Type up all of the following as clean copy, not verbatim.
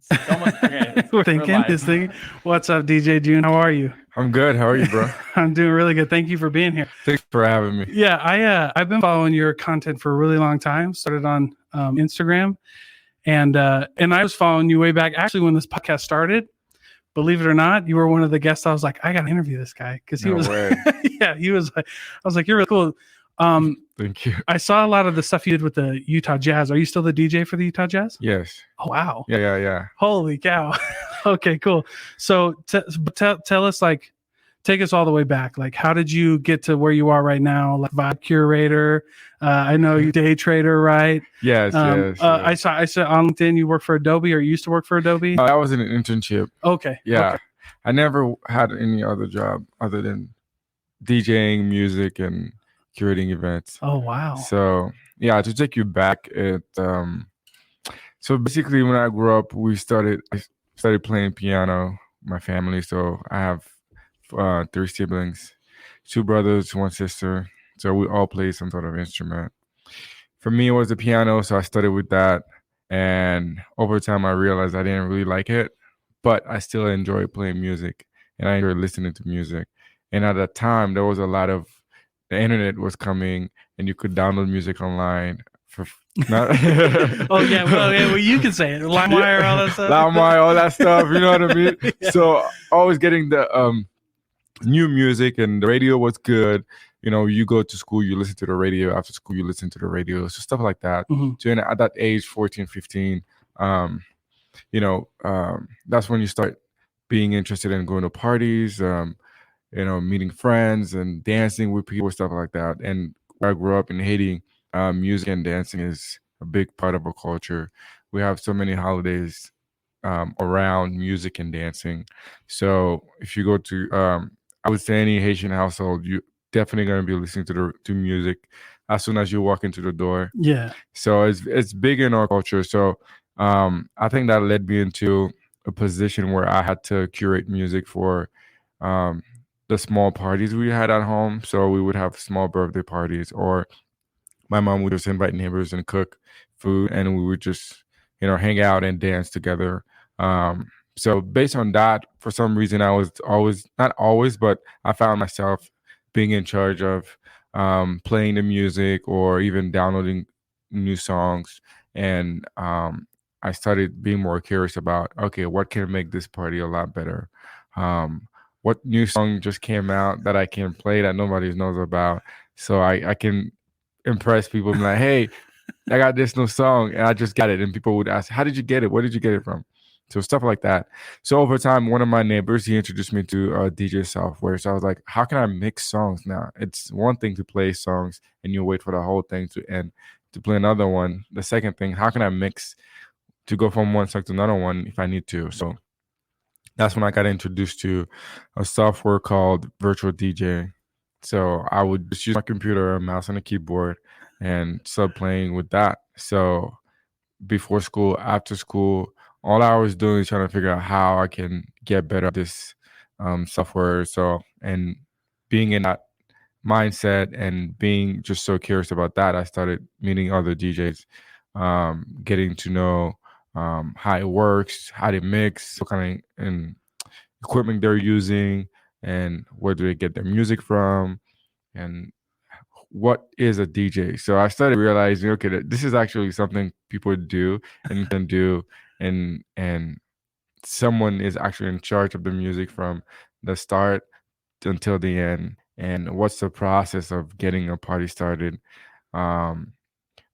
It's almost okay. We're thinking this thing. What's up, DJ Joune? How are you? I'm good. How are you, bro? I'm doing really good. Thank you for being here. Thanks for having me. Yeah, I've been following your content for a really long time. Started on Instagram, and I was following you way back. Actually, when this podcast started, believe it or not, you were one of the guests. I was like, I got to interview this guy because he was. Yeah, he was. I was like, you're really cool. Thank you. I saw a lot of the stuff you did with the Utah Jazz. Are you still the DJ for the Utah Jazz? Yes. Oh, wow. Yeah. Holy cow. Okay, cool. So tell us, like, take us all the way back. Like, how did you get to where you are right now? Like, Vibe Curator. I know you day trader, right? Yes. I saw on LinkedIn you work for Adobe, or you used to work for Adobe. I was in an internship. Okay. Yeah. Okay. I never had any other job other than DJing music and curating events. Oh, wow. So yeah, to take you back, so basically when I grew up, I started playing piano, my family. So I have 3 siblings, 2 brothers, 1 sister. So we all play some sort of instrument. For me, it was the piano, so I started with that. And over time, I realized I didn't really like it, but I still enjoy playing music and I enjoy listening to music. And at that time, there was a lot of the internet was coming, and you could download music online for not. Oh yeah, well, you can say it. LimeWire, all that stuff. LimeWire, all that stuff. You know what I mean? Yeah. So always getting the new music, and the radio was good. You know, you go to school, you listen to the radio. After school, you listen to the radio. So stuff like that. Mm-hmm. So at that age, 14, 15, that's when you start being interested in going to parties. Meeting friends and dancing with people, stuff like that. And I grew up in Haiti. Music and dancing is a big part of our culture. We have so many holidays around music and dancing. So if you go to, I would say any Haitian household, you definitely going to be listening to music as soon as you walk into the door. Yeah. So it's big in our culture. So I think that led me into a position where I had to curate music for the small parties we had at home. So we would have small birthday parties, or my mom would just invite neighbors and cook food, and we would just, hang out and dance together. So based on that, for some reason, I was not always, but I found myself being in charge of playing the music or even downloading new songs. And I started being more curious about, okay, what can make this party a lot better? What new song just came out that I can play that nobody knows about, so I can impress people and be like, hey, I got this new song and I just got it. And people would ask, how did you get it? Where did you get it from? So stuff like that. So over time, one of my neighbors, he introduced me to DJ software. So I was like, how can I mix songs now? It's one thing to play songs and you wait for the whole thing to end to play another one. The second thing, how can I mix to go from one song to another one if I need to? So that's when I got introduced to a software called Virtual DJ. So I would just use my computer, a mouse, and a keyboard and start playing with that. So before school, after school, all I was doing is trying to figure out how I can get better at this software. So, and being in that mindset and being just so curious about that, I started meeting other DJs, getting to know how it works, how they mix, what kind of equipment they're using, and where do they get their music from, and what is a DJ. So I started realizing, okay, this is actually something people do and can do, and someone is actually in charge of the music from the start until the end. And what's the process of getting a party started?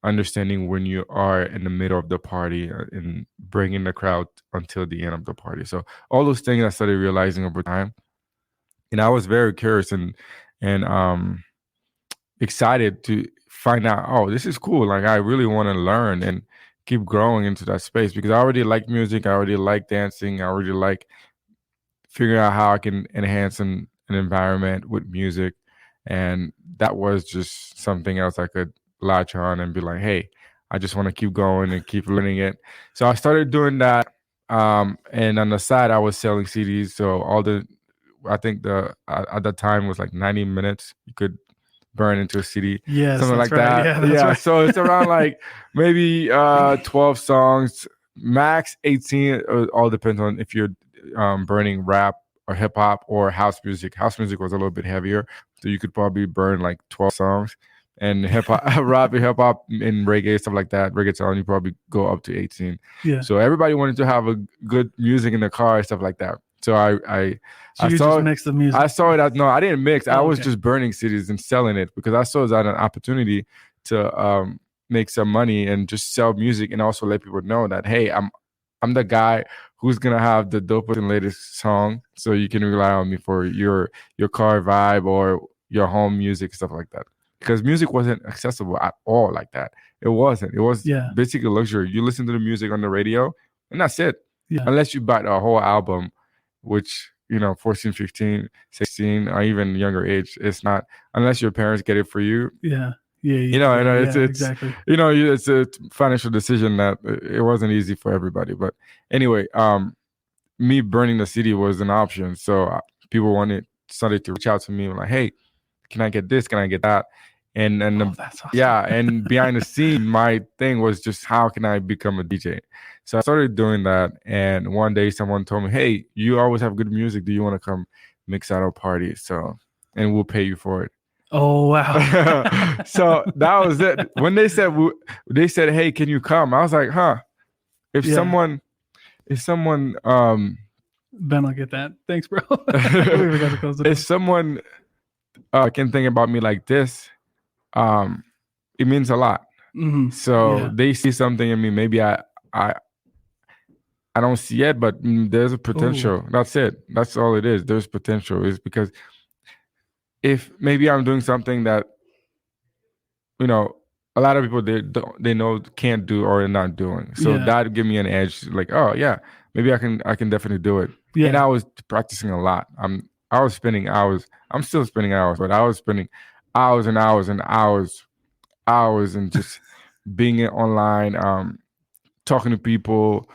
Understanding when you are in the middle of the party and bringing the crowd until the end of the party. So all those things I started realizing over time, and I was very curious and excited to find out, oh, this is cool. Like I really want to learn and keep growing into that space, because I already like music, I already like dancing, I already like figuring out how I can enhance an environment with music. And that was just something else I could latch on and be like, hey, I just want to keep going and keep learning it. So I started doing that. And on the side, I was selling CDs. So I think at that time was like 90 minutes you could burn into a CD. Yes, something like right. that. Yeah, Right. So it's around like maybe 12 songs, max 18. It all depends on if you're burning rap or hip hop or house music. House music was a little bit heavier, so you could probably burn like 12 songs. And hip hop, rap, hip hop, and reggae stuff like that, reggaeton, you probably go up to 18. Yeah. So everybody wanted to have a good music in the car and stuff like that. So So you just mix the music. I saw it as, no, I didn't mix. I was okay. just burning CDs and selling it because I saw it as an opportunity to make some money and just sell music and also let people know that, hey, I'm the guy who's gonna have the dopest and latest song, so you can rely on me for your car vibe or your home music, stuff like that. Because music wasn't accessible at all like that. It wasn't. It was basically luxury. You listen to the music on the radio and that's it. Yeah. Unless you buy a whole album, which, 14, 15, 16, or even younger age, it's not, unless your parents get it for you. Yeah. It's exactly. It's a financial decision that it wasn't easy for everybody. But anyway, me burning the CD was an option. So people started to reach out to me like, hey, can I get this? Can I get that? And that's awesome. And behind the scene, my thing was just how can I become a DJ? So I started doing that. And one day someone told me, hey, you always have good music. Do you want to come mix at our party? And we'll pay you for it. Oh, wow. So that was it. When they said, hey, can you come? I was like, huh, if someone, Ben, I'll get that. Thanks, bro. We forgot to close the door. If someone can think about me like this, it means a lot. Mm-hmm. So they see something in me. Maybe I don't see it, but there's a potential. Ooh. That's it. That's all it is. There's potential. Is because if maybe I'm doing something that, a lot of people they know can't do or are not doing. So that give me an edge. Like, oh yeah, maybe I can definitely do it. Yeah. And I was practicing a lot. I was spending hours. I'm still spending hours, but I was spending hours and hours and hours and just being online, talking to people,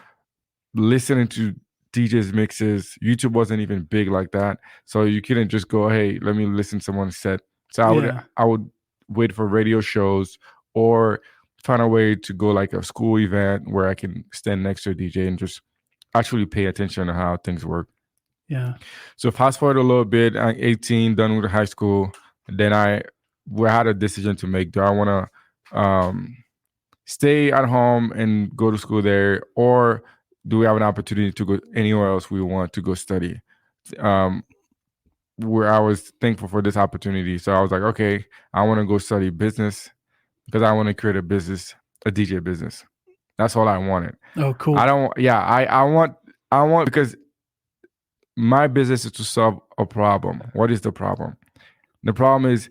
listening to DJs mixes. YouTube wasn't even big like that, so you couldn't just go, hey, let me listen to someone's set. So I would wait for radio shows or find a way to go like a school event where I can stand next to a DJ and just actually pay attention to how things work. Yeah. So fast forward a little bit, I'm 18, done with high school. Then we had a decision to make. Do I want to stay at home and go to school there, or do we have an opportunity to go anywhere else we want to go study? Where I was thankful for this opportunity. So I was like, okay, I want to go study business because I want to create a business, a DJ business. That's all I wanted. Oh, cool. I want because my business is to solve a problem. What is the problem? The problem is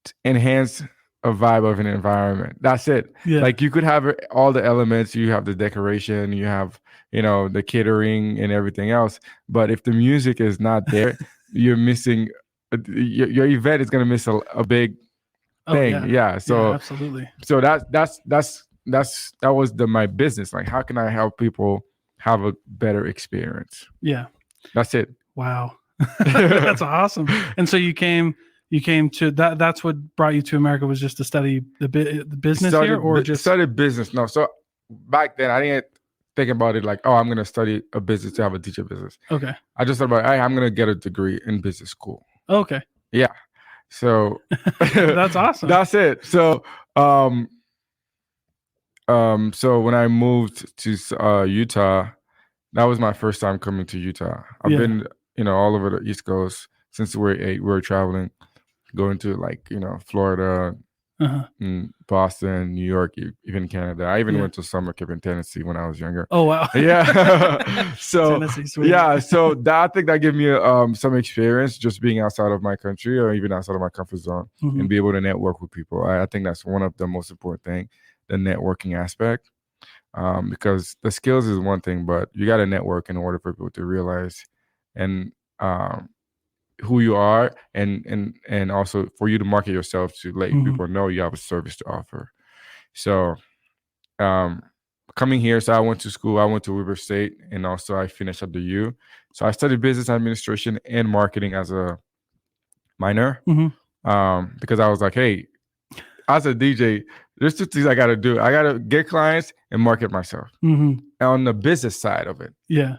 to enhance a vibe of an environment. That's it. Yeah. Like you could have all the elements. You have the decoration, you have, the catering and everything else. But if the music is not there, you're missing, your event is going to miss a big thing. Oh, yeah. So absolutely. So that was my business. Like, how can I help people have a better experience? Yeah. That's it. Wow. That's awesome. And so you came to that. That's what brought you to America, was just to study the business here, or just study business? No. So back then I didn't think about it like, oh, I'm going to study a business to have a teacher business. Okay. I just thought about, hey, I'm going to get a degree in business school. Okay. Yeah. So that's awesome. That's it. So, so when I moved to Utah, that was my first time coming to Utah. I've been, all over the East Coast since we were 8. We were traveling, going to Florida, and Boston, New York, even Canada. I even went to summer camp in Tennessee when I was younger. Oh wow! Yeah. So sweet. Yeah, so I think that gave me some experience just being outside of my country or even outside of my comfort zone, and be able to network with people. I think that's one of the most important thing, the networking aspect. Because the skills is one thing, but you got to network in order for people to realize and who you are, and also for you to market yourself to let people know you have a service to offer. So coming here, so I went to school. I went to Weber State, and also I finished at the U. So I studied business administration and marketing as a minor, because I was like, hey, as a DJ, there's two things I got to do. I got to get clients and market myself on the business side of it. Yeah.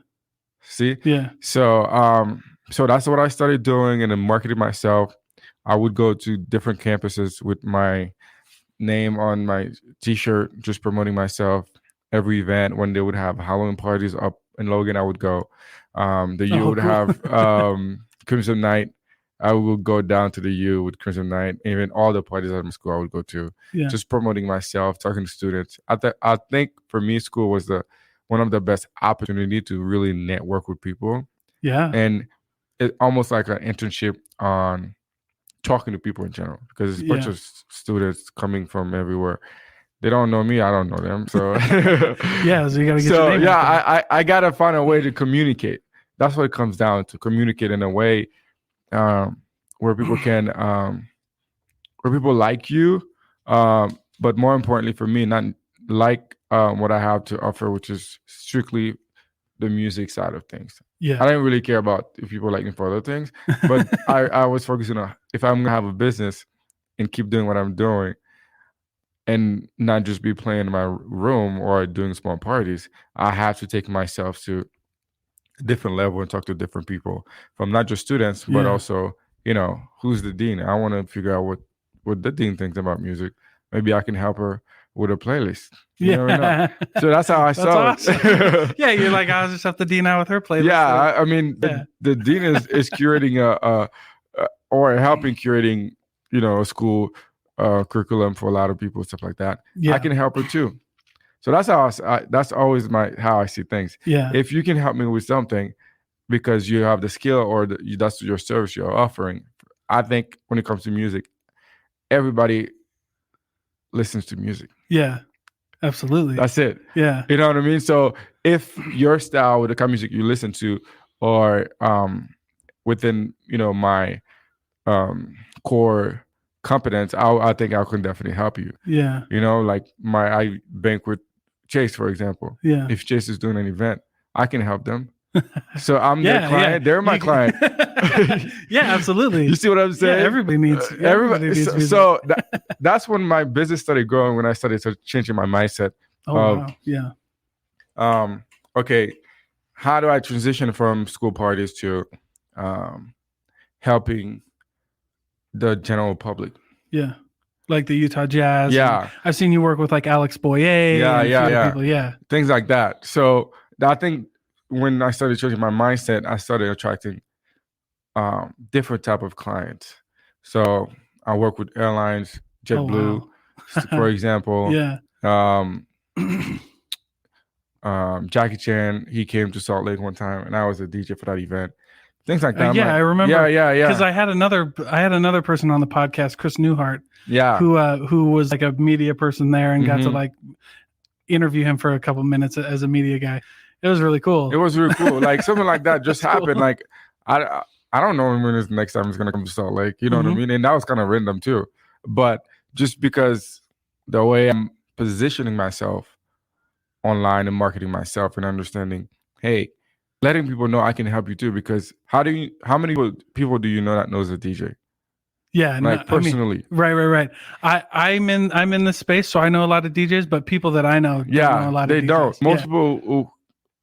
See? Yeah. So, so that's what I started doing, and then marketing myself. I would go to different campuses with my name on my T-shirt, just promoting myself. Every event, when they would have Halloween parties up in Logan, I would go. The U would have Crimson Night. I would go down to the U with Crimson Night. Even all the parties at my school, I would go to. Yeah. Just promoting myself, talking to students. I think for me, school was one of the best opportunity to really network with people. Yeah. And it's almost like an internship on talking to people in general, because it's a bunch of students coming from everywhere. They don't know me, I don't know them. So yeah, so you gotta get your name out there. I gotta find a way to communicate. That's what it comes down to. Communicate in a way where people can where people like you, but more importantly for me, not like what I have to offer, which is strictly the music side of things. Yeah. I didn't really care about if people like me for other things, but I was focusing on, if I'm gonna have a business and keep doing what I'm doing and not just be playing in my room or doing small parties, I have to take myself to a different level and talk to different people, from not just students, but also, who's the dean? I want to figure out what the dean thinks about music. Maybe I can help her with a playlist. You never know. So that's how I saw awesome. it. Yeah, you're like, I'll just have to dean out with her playlist. Yeah, I mean, the dean is curating or helping curating, a school curriculum for a lot of people, stuff like that. Yeah. I can help her too. So that's how that's always how I see things. Yeah. If you can help me with something because you have the skill or that's your service you're offering, I think when it comes to music, everybody listens to music. Yeah, absolutely. That's it. Yeah. You know what I mean? So if your style with the kind of music you listen to, or within, my core competence, I think I can definitely help you. Yeah. Like I bank with Chase, for example. Yeah. If Chase is doing an event, I can help them. So I'm their client. Yeah. They're my client. Yeah, absolutely. You see what I'm saying? Yeah, everybody needs music. So that's when my business started growing, when I started changing my mindset. Wow. Yeah. Okay, how do I transition from school parties to helping the general public? Yeah. Like the Utah Jazz. Yeah. I've seen you work with like Alex Boyer. Yeah. People. Yeah. Things like that. So I think when I started changing my mindset, I started attracting different type of clients. So I work with airlines, JetBlue, for example. Yeah. Jackie Chan, he came to Salt Lake one time, and I was a DJ for that event. Things like that. I remember. Yeah. Because I had another person on the podcast, Chris Newhart. Yeah. Who was like a media person there and got to like interview him for a couple minutes as a media guy. It was really cool. It was really cool. Like something like that just happened. Cool. Like I don't know when this next time is gonna come to Salt Lake. You know what I mean? And that was kind of random too. But just because the way I'm positioning myself online and marketing myself and understanding, hey, letting people know I can help you too. Because how many people do you know that knows a DJ? Yeah, like personally. I mean, right. I'm in this space, so I know a lot of DJs, but people that I know, don't know a lot of DJs. Don't.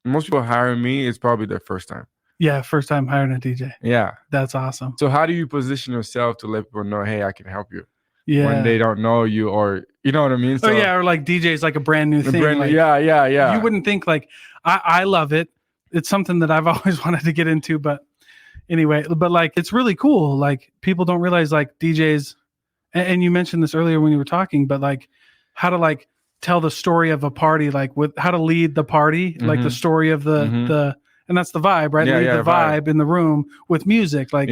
Most people hiring me is probably their first time. Yeah, first time hiring a DJ. Yeah, that's awesome. So how do you position yourself to let people know, hey, I can help you? Yeah, when they don't know you, or you know what I mean? So, or like DJ is like a brand new thing. Like, yeah. You wouldn't think like I love it. It's something that I've always wanted to get into, but anyway, but like it's really cool. Like people don't realize like DJs, and you mentioned this earlier when you were talking, but like how to like tell the story of a party, like with how to lead the party, like the story of the and that's the vibe, right? Lead the vibe in the room with music. Like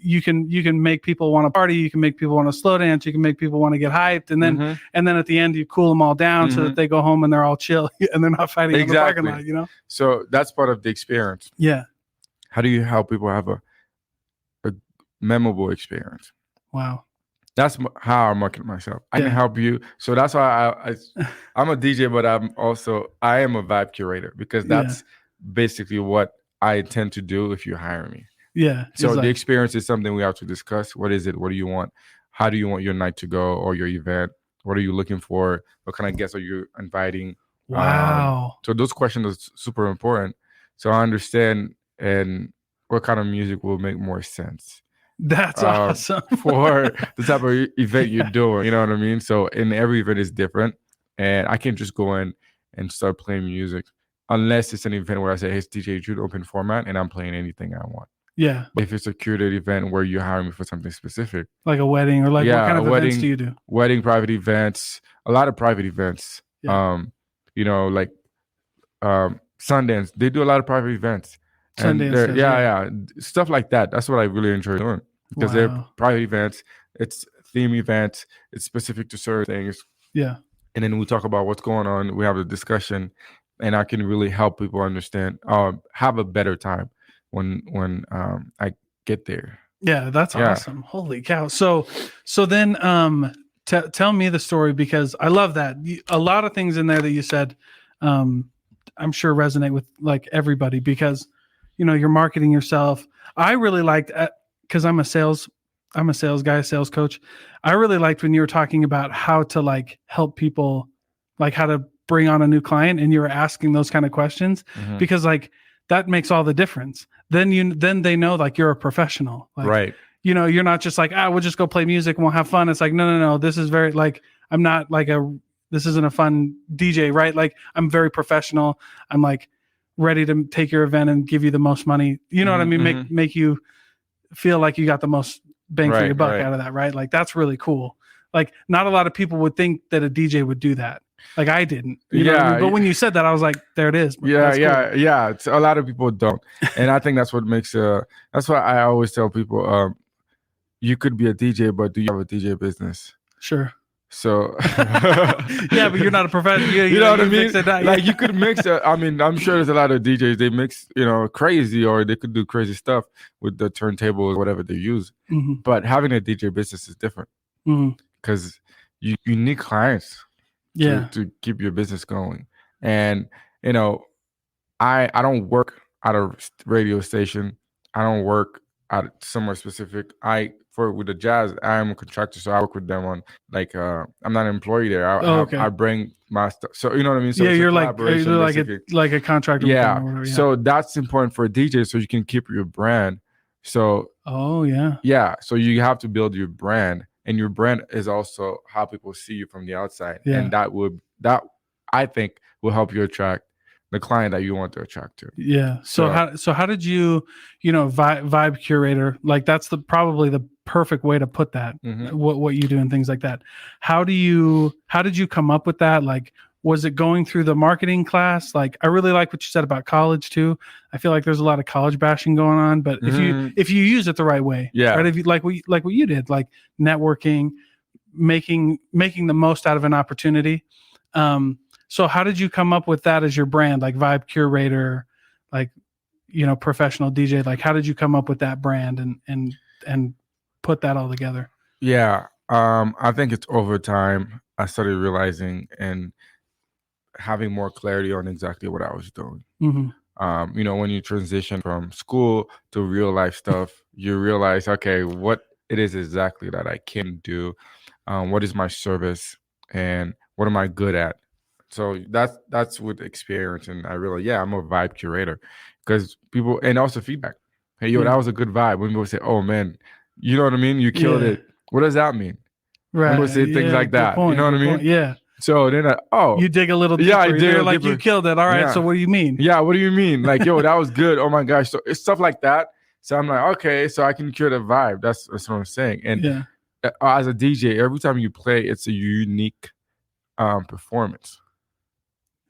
you can make people want to party, you can make people want to slow dance, you can make people want to get hyped, and then at the end you cool them all down so that they go home and they're all chill and they're not fighting in the parking lot, you know? So that's part of the experience. Yeah. How do you help people have a memorable experience? Wow. That's how I market myself. I can help you. So that's why I'm a DJ, but I am a vibe curator, because that's basically what I intend to do if you hire me. Yeah. So the experience is something we have to discuss. What is it? What do you want? How do you want your night to go or your event? What are you looking for? What kind of guests are you inviting? Wow. So those questions are super important. So I understand and what kind of music will make more sense That's awesome. for the type of event you're doing. You know what I mean? So in every event is different, and I can't just go in and start playing music unless it's an event where I say, "Hey, it's DJ Jude, open format," and I'm playing anything I want. Yeah. But if it's a curated event where you're hiring me for something specific, like a wedding, or like what kind of events do you do? Wedding, private events, a lot of private events. Yeah. You know, like Sundance, they do a lot of private events. Sundance, yeah, stuff like that. That's what I really enjoy doing because they're private events. It's theme events. It's specific to certain things. Yeah. And then we talk about what's going on. We have a discussion, and I can really help people understand, have a better time when I get there. Yeah, that's awesome. Holy cow. So then tell me the story, because I love that. A lot of things in there that you said, I'm sure resonate with like everybody, because you're marketing yourself. I really liked, because I'm a sales guy, sales coach. I really liked when you were talking about how to like help people, like how to bring on a new client, and you were asking those kind of questions, because like that makes all the difference. Then they know like you're a professional, like, right? You're not just like, we'll just go play music and we'll have fun. It's like, no. This is very like, I'm not like this isn't a fun DJ, right? Like I'm very professional. I'm like ready to take your event and give you the most money. You know what I mean? Make you feel like you got the most bang for your buck out of that, right? Like that's really cool. Like not a lot of people would think that a DJ would do that. Like I didn't. You know what I mean? But when you said that, I was like, there it is. Yeah. It's, a lot of people don't, and I think that's what makes. That's why I always tell people, you could be a DJ, but do you have a DJ business? Sure. So yeah, but you're not a professional. You know what I mean? Like you could mix. I mean, I'm sure there's a lot of DJs. They mix, crazy, or they could do crazy stuff with the turntables, whatever they use. But having a DJ business is different because you need clients. To keep your business going. And I don't work at a radio station. I don't work at somewhere specific. With the jazz, I am a contractor, so I work with them on like I'm not an employee there. I bring my stuff. So you know what I mean? So you're like a contractor. Yeah. Or whatever, so that's important for a DJ, so you can keep your brand. So yeah. So you have to build your brand. And your brand is also how people see you from the outside. Yeah. And that I think will help you attract the client that you want to attract to. Yeah. So how did you, vibe curator, like that's probably the perfect way to put that, what you do and things like that. How did you come up with that? Like, was it going through the marketing class? Like, I really like what you said about college too. I feel like there's a lot of college bashing going on, but if you use it the right way, right? If you like what you did, like networking, making the most out of an opportunity. So how did you come up with that as your brand, like Vibe Curator, like professional DJ? Like, how did you come up with that brand and put that all together? Yeah, I think it's over time I started realizing and having more clarity on exactly what I was doing. When you transition from school to real life stuff, you realize, okay, what it is exactly that I can do, what is my service, and what am I good at? So that's with experience, and I realized, I'm a vibe curator, because people, and also feedback. Hey, that was a good vibe. When people say, oh man, you know what I mean? You killed it. What does that mean? Right. People say things like that. You know what I mean? Yeah. So then, you dig a little deeper. Yeah, I dig. Like, you killed it. All right. So what do you mean? Yeah, what do you mean? Like, that was good. Oh my gosh. So it's stuff like that. So I'm like, okay, so I can curate a vibe. That's what I'm saying. And as a DJ, every time you play, it's a unique performance.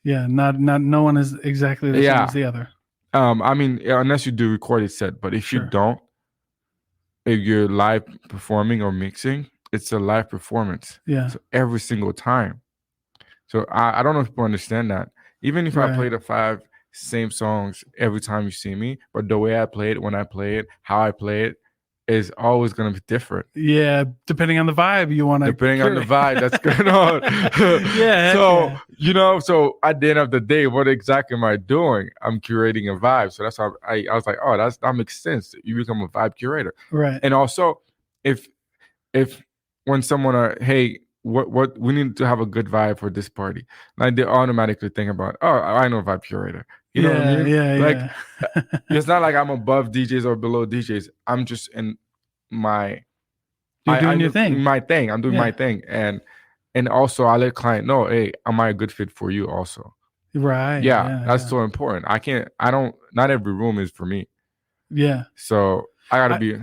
Yeah, no one is exactly the same as the other. I mean, unless you do recorded set, but if you don't, if you're live performing or mixing, it's a live performance. Yeah. So every single time. So I don't know if people understand that. Even if I play the 5 same songs every time you see me, but the way I play it, when I play it, how I play it is always going to be different. Yeah, depending on the vibe you want to. Depending on the vibe that's going on. So, so at the end of the day, what exactly am I doing? I'm curating a vibe. So that's how I was like, oh, that makes sense. You become a vibe curator. Right. And also, if when someone hey, what we need to have a good vibe for this party. Like they automatically think about, oh, I know Vibe Curator. You know what I mean? Like it's not like I'm above DJs or below DJs. I'm just in my You're doing your thing. My thing. I'm doing my thing. And also I let client know, hey, am I a good fit for you also? Right. Yeah, that's so important. Not every room is for me. Yeah. So I gotta be.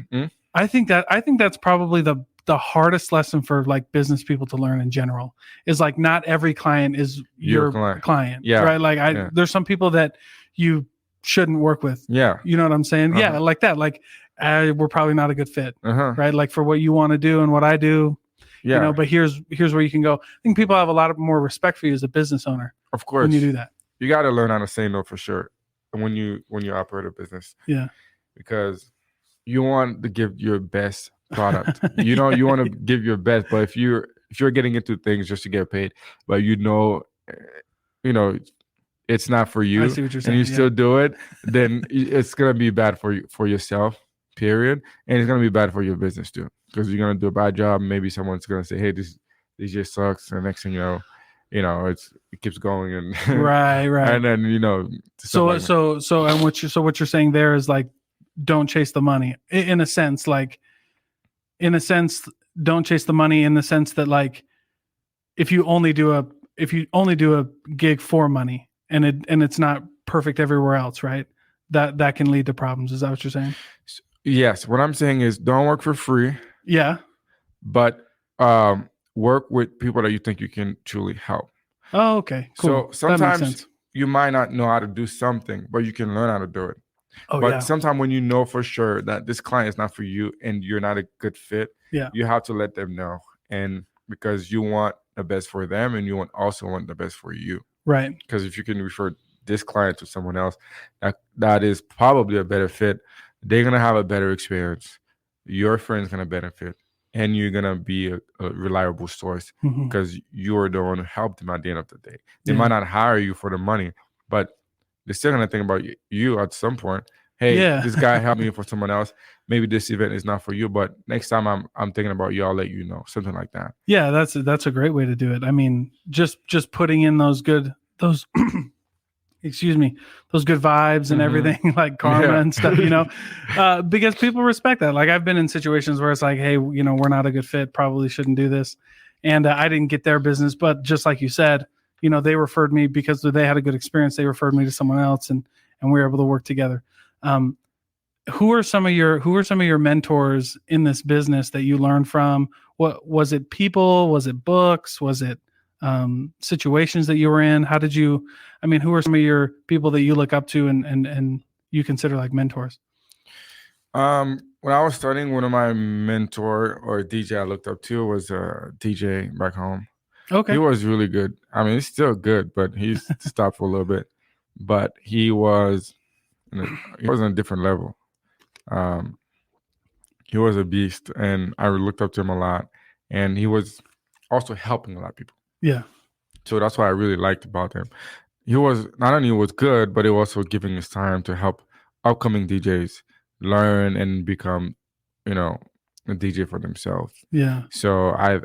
I think that's probably the hardest lesson for like business people to learn in general is like not every client is your client. Yeah. Right. Like there's some people that you shouldn't work with. Yeah. You know what I'm saying? Yeah. Like that. Like we're probably not a good fit. Right. Like for what you want to do and what I do. Yeah. You know, but here's where you can go. I think people have a lot more respect for you as a business owner. Of course. When you do that. You got to learn how to say no for sure when you operate a business. Yeah. Because you want to give your best product. You know, you want to give your best, but if you're getting into things just to get paid, but you know it's not for you, I see what you're saying, and you still do it, then it's gonna be bad for yourself, period, and it's gonna be bad for your business too, because you're gonna do a bad job. Maybe someone's gonna say, "Hey, this just sucks," and next thing you know, it keeps going and right, and then so what you're saying there is like, don't chase the money in a sense, don't chase the money in the sense that like if you only do a gig for money and it's not perfect everywhere else, right? That can lead to problems. Is that what you're saying? Yes. What I'm saying is don't work for free. Yeah. But work with people that you think you can truly help. Oh, okay. Cool. So sometimes you might not know how to do something, but you can learn how to do it. But sometimes when you know for sure that this client is not for you and you're not a good fit, you have to let them know. And because you want the best for them and you also want the best for you. Right. Because if you can refer this client to someone else that is probably a better fit, they're going to have a better experience. Your friend's going to benefit. And you're going to be a reliable source because you're the one who helped them at the end of the day. They might not hire you for the money, but they're still going to think about you at some point. Hey, this guy helped me for someone else.Maybe this event is not for you, but next time I'm thinking about you, I'll let you know. Something like that. Yeah, that's a great way to do it. I mean, just putting in those excuse me, those good vibes and everything, like karma and stuff, because people respect that. Like I've been in situations where it's like, hey, we're not a good fit, probably shouldn't do this. And I didn't get their business, but just like you said, they referred me because they had a good experience. They referred me to someone else and we were able to work together. Who are some of your mentors in this business that you learned from? What was it? People? Was it books? Was it situations that you were in? Who are some of your people that you look up to and you consider like mentors? When I was starting, one of my mentor or DJ I looked up to was a DJ back home. Okay. He was really good. I mean, he's still good, but he's stopped for a little bit. But he was on a different level. He was a beast, and I looked up to him a lot. And he was also helping a lot of people. Yeah. So that's what I really liked about him. He was not only was good, but he was also giving his time to help upcoming DJs learn and become, a DJ for themselves. Yeah. So I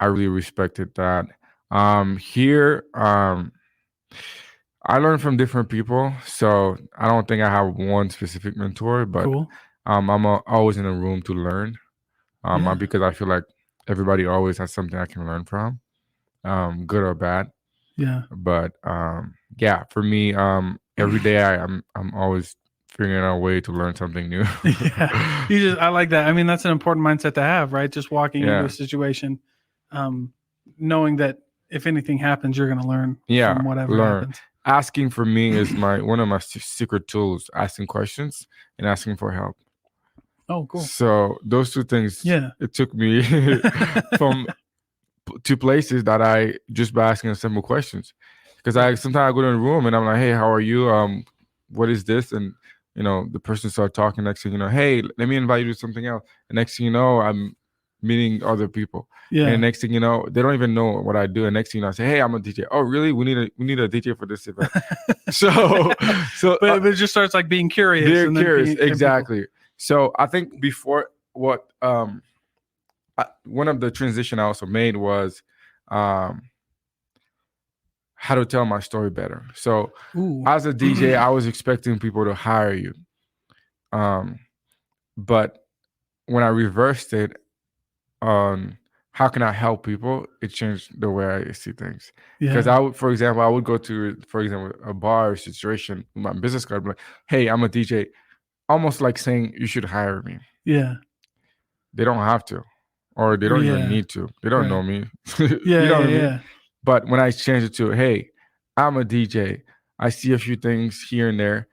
really respected that. Here, I learned from different people, so I don't think I have one specific mentor, but cool. I'm always in a room to learn, because I feel like everybody always has something I can learn from, good or bad. Yeah. But for me, every day I'm always figuring out a way to learn something new. I like that. I mean, that's an important mindset to have, right? Just walking into a situation, knowing that if anything happens, you're going to learn from whatever happens. Asking for me is one of my secret tools, asking questions and asking for help. Oh, cool. So those two things, it took me from two places that I just by asking simple questions. Because sometimes I go to a room and I'm like, hey, how are you? What is this? And the person started talking. Next thing you know, hey, let me invite you to something else. And next thing you know, I'm meeting other people. Yeah. And next thing you know, they don't even know what I do. And next thing you know, I say, hey, I'm a DJ. Oh, really? We need a DJ for this event. But it just starts like being curious. Exactly. So I think before what one of the transition I also made was how to tell my story better. So Ooh. as a DJ, I was expecting people to hire you. But when I reversed it on how can I help people, it changed the way I see things. Because Yeah. for example, I would go to, for example, a bar situation with my business card, like, hey, I'm a DJ, almost like saying you should hire me. Yeah. They don't have to, or they don't even Yeah. need to. They don't know Right. me. Yeah. You know what I Yeah. mean? Yeah. But when I change it to, hey, I'm a DJ, I see a few things here and there.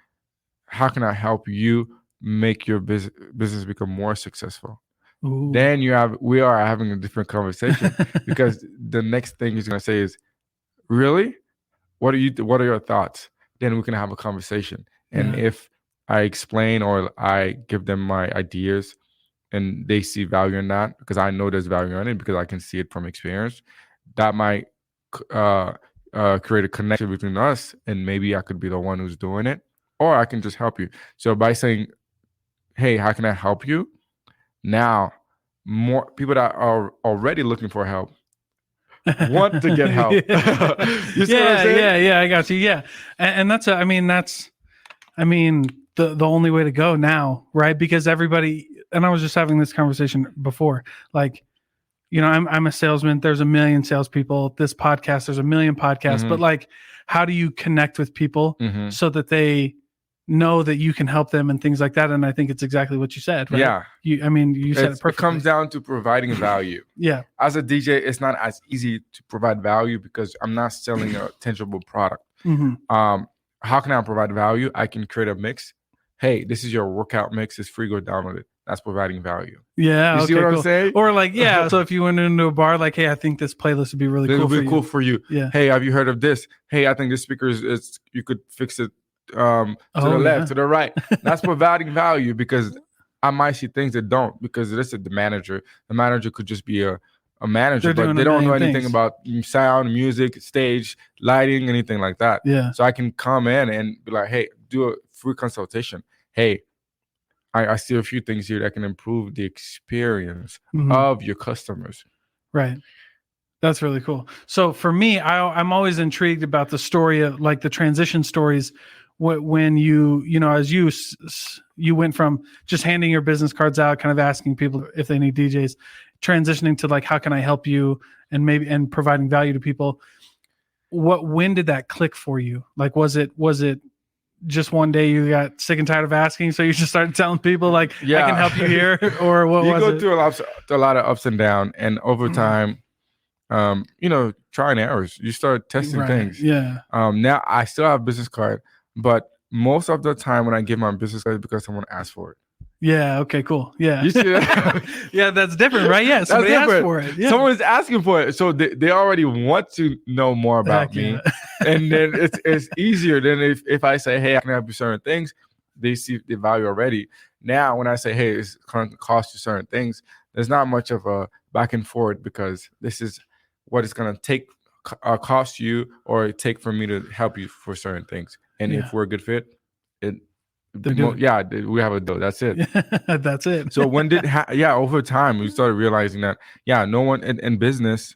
How can I help you make your business become more successful? Ooh. Then we are having a different conversation because the next thing he's gonna say is, really? What are your thoughts? Then we can have a conversation. And Yeah. if I explain or I give them my ideas and they see value in that, because I know there's value in it because I can see it from experience, that might create a connection between us, and maybe I could be the one who's doing it, or I can just help you. So by saying, hey, how can I help you? Now, more people that are already looking for help want to get help. You see what I'm saying? Yeah, I got you. Yeah. And that's the only way to go now, right? Because everybody, and I was just having this conversation before, like, I'm a salesman. There's a million salespeople. This podcast, there's a million podcasts, but like, how do you connect with people so that they know that you can help them and things like that? And I think it's exactly what you said, right? Yeah. You said it perfectly. It comes down to providing value. Yeah. As a DJ, it's not as easy to provide value because I'm not selling a tangible product. How can I provide value? I can create a mix. Hey, this is your workout mix. It's free. Go download it. That's providing value. Yeah. You see what I'm saying? Or like, yeah. So if you went into a bar, like, hey, I think this playlist would be really cool. It would be cool for you. Yeah. Hey, have you heard of this? Hey, I think this speaker is you could fix it to the left, to the right. That's providing value because I might see things that don't, because this is the manager. The manager could just be a manager, but they don't know anything about sound, music, stage, lighting, anything like that. Yeah. So I can come in and be like, hey, do a free consultation. Hey, I see a few things here that can improve the experience of your customers. Right. That's really cool. So for me, I'm always intrigued about the story of like the transition stories when as you went from just handing your business cards out, kind of asking people if they need DJs, transitioning to like, how can I help you, and providing value to people. When did that click for you? Like, was it just one day you got sick and tired of asking, so you just started telling people like, I can help you here? Or what was it? You go through a lot of ups and downs, and over time, try and errors. You start testing things. Yeah. Now I still have a business card, but most of the time when I give my business card, it's because someone asked for it. Yeah. Okay. Cool. Yeah. You see that? Yeah, that's different, right? Yeah. Somebody asked for it. Yeah. Someone is asking for it, so they already want to know more about me, and then it's easier than if I say, hey, I can help you certain things. They see the value already. Now, when I say, hey, it's going to cost you certain things, there's not much of a back and forth because this is what it's going to take, cost you, or take for me to help you for certain things. And if we're a good fit, we have a deal. That's it. That's it. So when over time we started realizing that no one in business,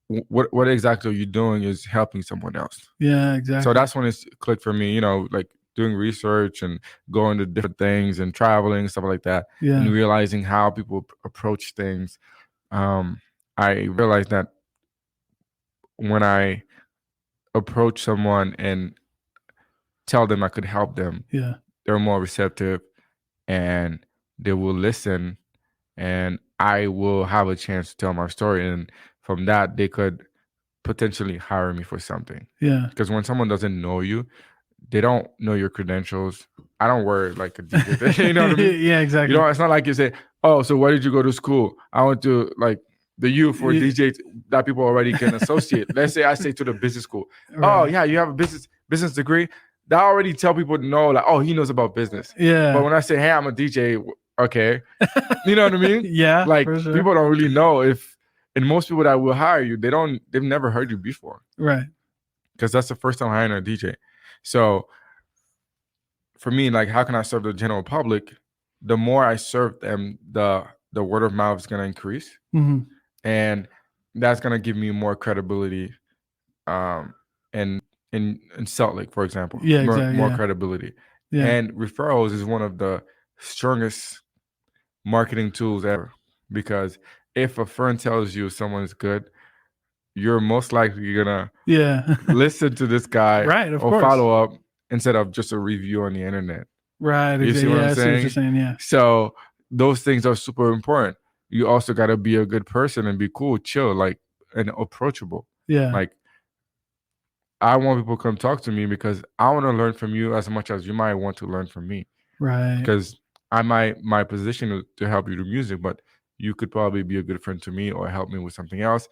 what exactly are you doing is helping someone else. Yeah, exactly. So that's when it's clicked for me. Like doing research and going to different things and traveling, stuff like that, and realizing how people approach things. I realized that when I approach someone and tell them I could help them, they're more receptive and they will listen, and I will have a chance to tell my story. And from that, they could potentially hire me for something. Yeah. Because when someone doesn't know you, they don't know your credentials. I don't wear like a DJ. You know what I mean? Yeah, exactly. It's not like you say, oh, so where did you go to school? I went to like the U for DJ that people already can associate. Let's say I say to the business school, oh yeah, you have a business degree. That already tell people to know, like, oh, he knows about business. Yeah. But when I say, hey, I'm a DJ, okay. You know what I mean? Yeah. Like for sure. people don't really know and most people that will hire you, they've never heard you before. Right. Because that's the first time hiring a DJ. So for me, like, how can I serve the general public? The more I serve them, the the word of mouth is going to increase, and that's going to give me more credibility, in Salt Lake, for example. Yeah, exactly. More credibility. Yeah. And referrals is one of the strongest marketing tools ever, because if a friend tells you someone is good, you're most likely gonna listen to this guy, right? Of or course. follow up instead of just a review on the internet. Right. You see what I'm I see saying? what you're saying. Yeah. So those things are super important. You also got to be a good person and be cool, chill, like, and approachable. Yeah. Like, I want people to come talk to me because I want to learn from you as much as you might want to learn from me. Right. Because my position is to help you do music, but you could probably be a good friend to me or help me with something else,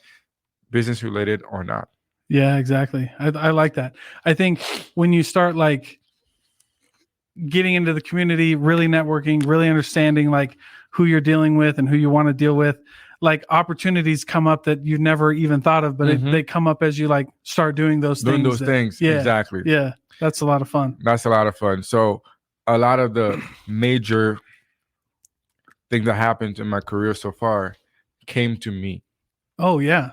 business related or not. Yeah, exactly. I like that. I think when you start like getting into the community, really networking, really understanding like who you're dealing with and who you want to deal with, like opportunities come up that you never even thought of, but they come up as you like start doing those things. Yeah, exactly. Yeah, that's a lot of fun. That's a lot of fun. So a lot of the major things that happened in my career so far came to me. Oh yeah.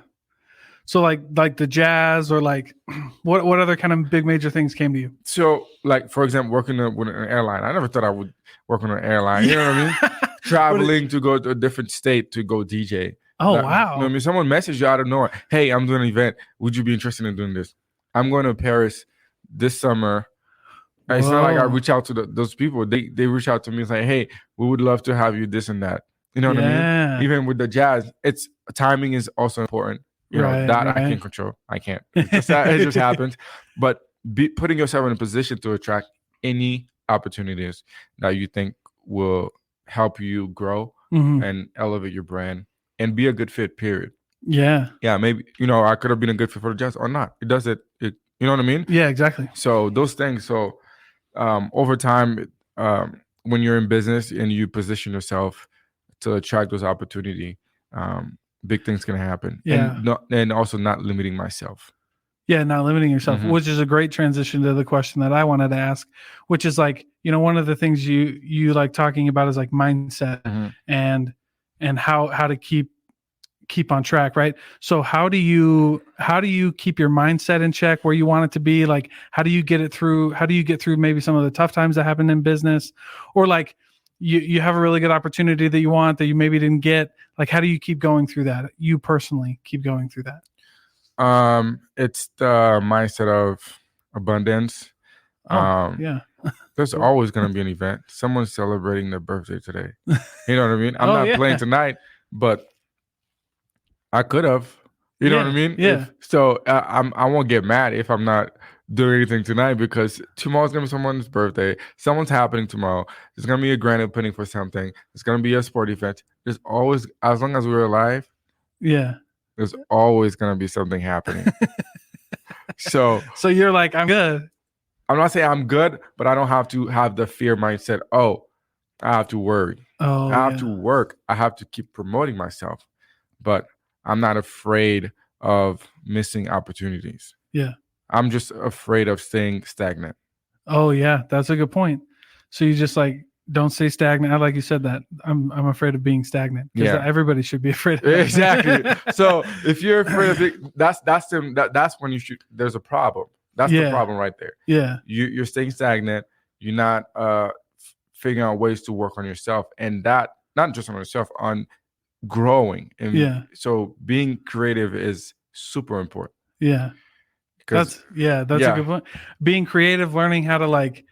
So like the jazz, or like what other kind of big major things came to you? So like, for example, working with an airline. I never thought I would work on an airline. You know what I mean? Traveling to go to a different state to go DJ. Oh, wow. You know what I mean? Someone messaged you out of nowhere. Hey, I'm doing an event. Would you be interested in doing this? I'm going to Paris this summer. And it's not like I reach out to those people. They reach out to me and say, hey, we would love to have you this and that. You know what I mean? Even with the jazz, it's timing is also important. You know, that I can't control. I can't. It just happens. But putting yourself in a position to attract any opportunities that you think will help you grow and elevate your brand and be a good fit, period. Yeah, maybe, I could have been a good fit for the jazz or not. It does it. You know what I mean? Yeah, exactly. So those things. So over time, when you're in business and you position yourself to attract those opportunities, big things can happen. Yeah. And also not limiting myself. Yeah, not limiting yourself, which is a great transition to the question that I wanted to ask, which is like, one of the things you like talking about is like mindset and how to keep on track, right? So how do you keep your mindset in check where you want it to be? Like, how do you get through maybe some of the tough times that happen in business, or like you have a really good opportunity that you want that you maybe didn't get? Like, how do you keep going through that? You personally keep going through that? It's the mindset of abundance. Yeah. There's always going to be an event. Someone's celebrating their birthday today. You know what I mean? I'm not playing tonight, but I could have. You know what I mean? Yeah. I won't get mad if I'm not doing anything tonight, because tomorrow's gonna be someone's birthday. Someone's happening tomorrow. There's gonna be a grand opening for something. There's gonna be a sport event. There's always, as long as we're alive, there's always gonna be something happening. So you're like, I'm good. I'm not saying I'm good, but I don't have to have the fear mindset. Oh, I have to worry. I have to work. I have to keep promoting myself. But I'm not afraid of missing opportunities. Yeah. I'm just afraid of staying stagnant. Oh yeah, that's a good point. So you just like don't stay stagnant. I like you said that. I'm afraid of being stagnant, because everybody should be afraid of that. Exactly. So if you're afraid of it, that's when you should. There's a problem. That's the problem right there. Yeah. You're staying stagnant. You're not figuring out ways to work on yourself, and that not just on yourself, on growing. And so being creative is super important. Yeah. That's a good point. Being creative, learning how to like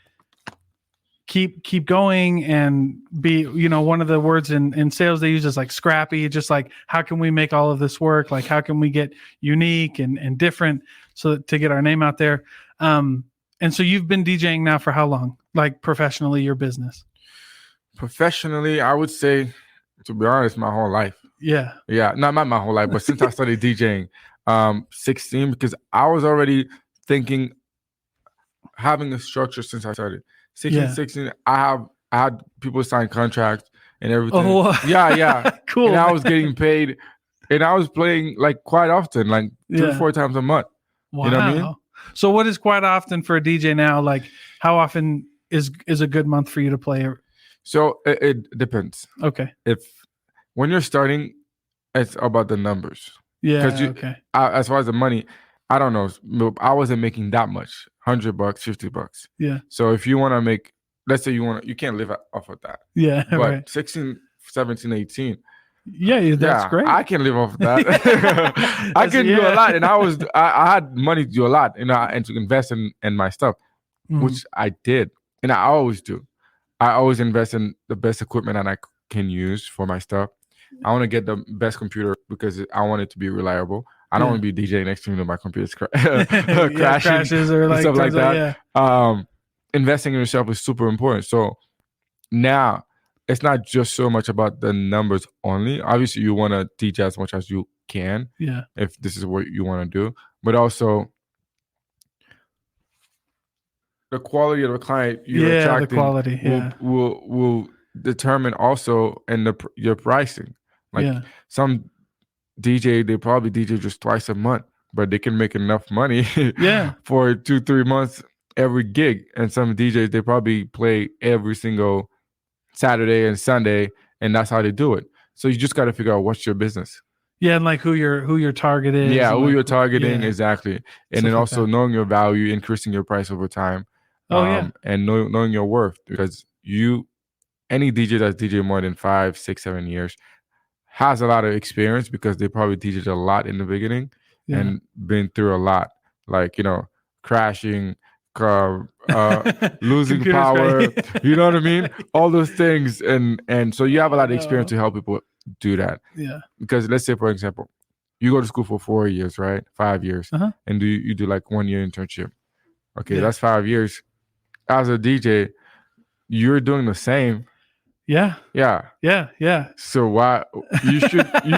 keep going and be, one of the words in sales they use is like scrappy, just like, how can we make all of this work? Like, how can we get unique and different so that, to get our name out there? And so you've been DJing now for how long? Like professionally, your business? Professionally, I would say, to be honest, my whole life. Yeah. Yeah. Not my whole life, but since I started DJing, 16, because I was already thinking, having a structure since I started. 16, I had people sign contracts and everything. Oh, yeah. Cool. And I was getting paid, and I was playing like quite often, like 3-4 times a month. Wow. You know what I mean? So what is quite often for a DJ now? Like, how often is a good month for you to play? So it depends. Okay. when you're starting, it's about the numbers. Yeah. Because as far as the money, I don't know. I wasn't making that much, $100, $50. Yeah. So if you want to make, let's say you can't live off of that. Yeah. But Right. 16, 17, 18. Yeah, that's great. I can live off of that. I can do a lot, and I had money to do a lot, and to invest in my stuff, which I did, and I always do. I always invest in the best equipment that I can use for my stuff. I want to get the best computer because I want it to be reliable. I don't want to be DJing next to me when my computer's crashes or like stuff like that. Investing in yourself is super important. So now it's not just so much about the numbers only. Obviously, you want to DJ as much as you can. Yeah. If this is what you want to do, but also the quality of the client you're attracting, the quality, will determine also in your pricing. Like some DJ, they probably DJ just twice a month, but they can make enough money for 2-3 months every gig. And some DJs, they probably play every single Saturday and Sunday, and that's how they do it. So you just got to figure out what's your business. Yeah, and like who your target is. Yeah, who you're targeting, exactly. And then also knowing your value, increasing your price over time. And knowing your worth, because any DJ that's DJ more than 5, 6, 7 years has a lot of experience because they probably DJed a lot in the beginning and been through a lot, like, crashing, losing power, you know what I mean? All those things. And so you have a lot of experience to help people do that. Yeah. Because let's say, for example, you go to school for 4 years, right? 5 years. And you do like 1 year internship. Okay, that's 5 years. As a DJ, you're doing the same. Yeah. So why you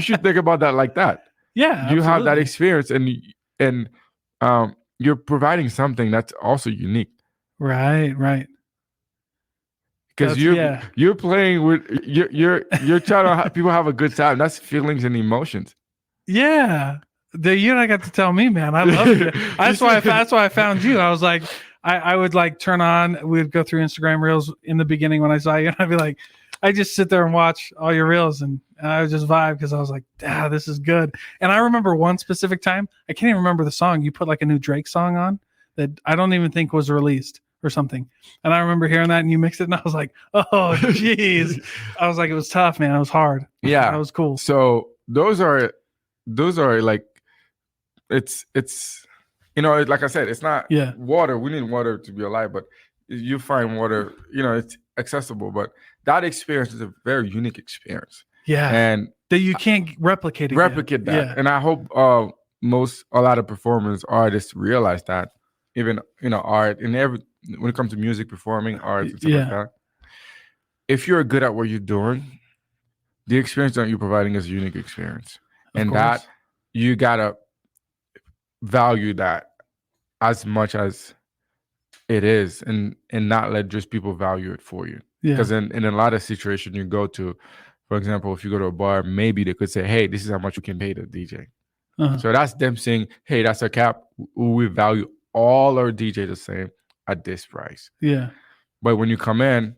should think about that like that. Yeah, you have that experience, and you're providing something that's also unique. Right. Because you're playing with you're trying to have people have a good time. That's feelings and emotions. Yeah, you don't got to tell me, man. I love it. That's why I found you. I was like, I would like turn on. We'd go through Instagram Reels in the beginning when I saw you, and I'd be like, I just sit there and watch all your reels, and I would just vibe because I was like, this is good. And I remember one specific time, I can't even remember the song. You put like a new Drake song on that I don't even think was released or something. And I remember hearing that, and you mixed it, and I was like, oh, geez. I was like, it was tough, man. It was hard. Yeah. That was cool. So those are like, it's like I said, it's not water. We need water to be alive, but you find water, it's accessible, but that experience is a very unique experience. Yeah. And that you can't replicate that. Yeah. And I hope a lot of performers, artists realize that. Even, art and when it comes to music, performing, art, and stuff like that. If you're good at what you're doing, the experience that you're providing is a unique experience. And that you gotta value that as much as it is, and not let just people value it for you. Because in a lot of situations you go to, for example, if you go to a bar, maybe they could say, hey, this is how much you can pay the DJ. So that's them saying, hey, that's a cap. We value all our DJ the same at this price. Yeah. But when you come in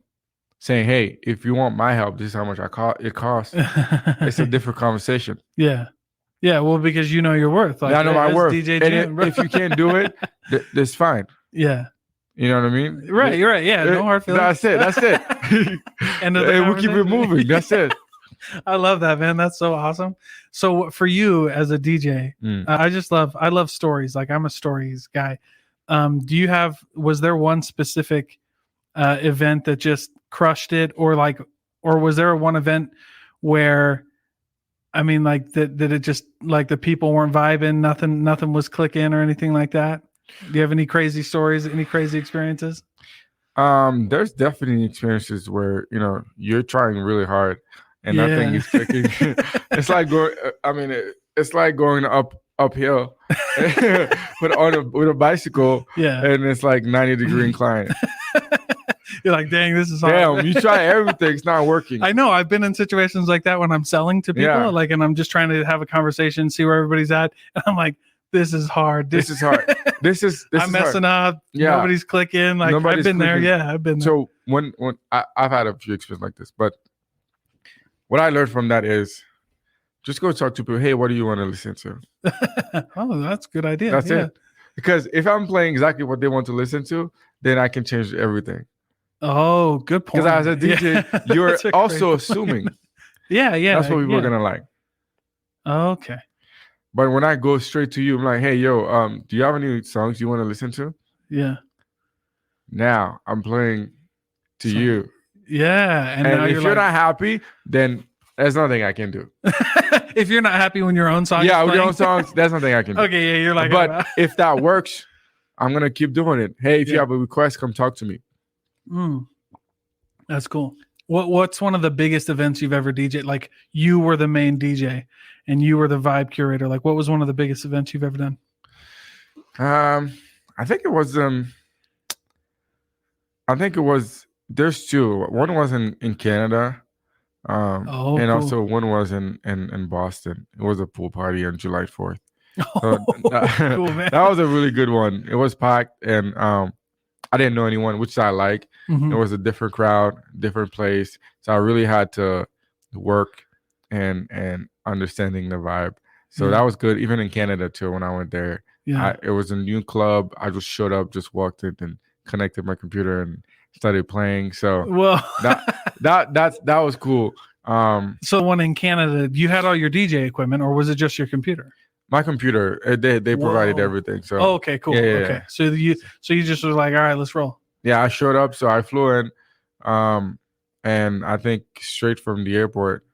saying, hey, if you want my help, this is how much it costs, it's a different conversation. Yeah. Yeah, well, because you know your worth. Like, I know my worth. DJ and if you can't do it, that's fine. Yeah. You know what I mean? Right, you're right. Yeah, no hard feelings. That's it. And we keep it moving. That's it. I love that, man. That's so awesome. So for you as a DJ, I love stories. Like, I'm a stories guy. Was there one specific event that just crushed it, or was there one event where, I mean, like that it just, like, the people weren't vibing, nothing was clicking or anything like that? Do you have any crazy stories, any crazy experiences? There's definitely experiences where, you're trying really hard and nothing is clicking. It's like it's like going uphill with a bicycle, and it's like 90-degree incline. You're like, dang, this is hard. Damn, you try everything, it's not working. I know. I've been in situations like that when I'm selling to people, and I'm just trying to have a conversation, see where everybody's at, and I'm like, this is hard. This is hard. This I'm messing up. Yeah. Nobody's clicking. Like, I've been there. Yeah, I've been there. So when I've had a few experiences like this, but what I learned from that is just go talk to people. Hey, what do you want to listen to? Oh, that's a good idea. That's yeah. it. Because if I'm playing exactly what they want to listen to, then I can change everything. Oh, good point. Because as a DJ, Yeah. you're That's a also great assuming point. Yeah, that's what people are gonna like. Okay. But when I go straight to you, I'm like, hey, yo, do you have any songs you want to listen to? Yeah. Now I'm playing to So- you. Yeah. And now if you're you're like, not happy, then there's nothing I can do. if you're not happy when your own song is Yeah, with your playing- own songs, there's nothing I can do. Okay, yeah, you're like, But if that works, I'm gonna keep doing it. Hey, if you Yeah. have a request, come talk to me. That's cool. What's one of the biggest events you've ever DJed? Like you were the main DJ and you were the vibe curator. Like what was one of the biggest events you've ever done? I think it was there's two. One was in Canada. And cool. also one was in Boston. It was a pool party on July 4th. So Cool, man. that was a really good one. It was packed, and I didn't know anyone, which I like. Mhm. It was a different crowd, different place, so I really had to work and understanding the vibe. So that was good. Even in Canada too, when I went there, Yeah. it was a new club. I just showed up, just walked in, and connected my computer and started playing. So Well, that was cool. so one in Canada, you had all your DJ equipment, or was it just your computer? My computer, they provided Whoa. everything. So Okay, cool. Yeah. Okay, so you just was like, all right, let's roll. yeah, I showed up, so I flew in, and I think straight from the airport,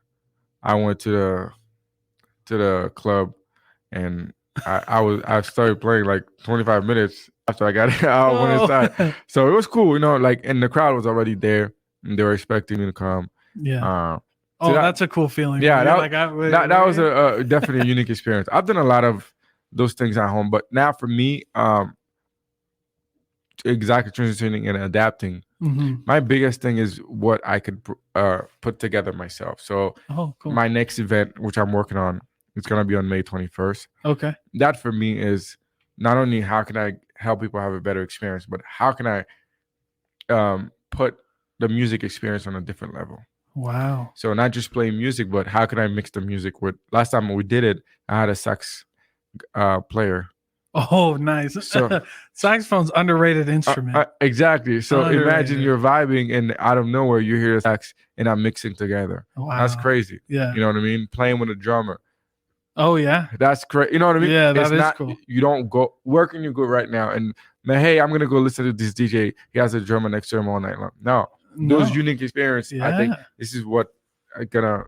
I went to the club, and I started playing like 25 minutes after I got out when it started. So it was cool, like, and the crowd was already there, and they were expecting me to come. Yeah. So That's a cool feeling. Yeah, You're that was a definitely a unique experience. I've done a lot of those things at home, but now for me, exactly transitioning and adapting. Mhm. My biggest thing is what I could put together myself. So cool. my next event, which I'm working on, it's gonna be on May 21st. Okay. That for me is not only how can I help people have a better experience, but how can I put the music experience on a different level. Wow. So not just playing music, but how can I mix the music with? Last time we did it, I had a sax player. Oh, nice. So saxophone's underrated instrument. Exactly. So Underrated. imagine you're vibing and out of nowhere you hear a sax and I'm mixing together. Wow. That's crazy. Yeah. You know what I mean? Playing with a drummer. Oh yeah. That's crazy. You know what I mean? Yeah, that is cool. You don't go where can you go right now and man, hey, I'm gonna go listen to this DJ. He has a drummer next to him all night long. No. Those unique experiences, I think this is what gonna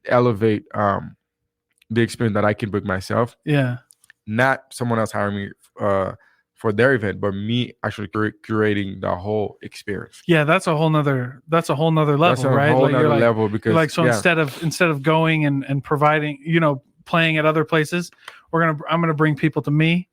elevate the experience that I can book myself. Yeah. Not someone else hiring me for their event, but me actually curating the whole experience. Yeah, that's a whole nother level, That's a right? whole nother level because instead of going and providing, playing at other places, I'm gonna bring people to me.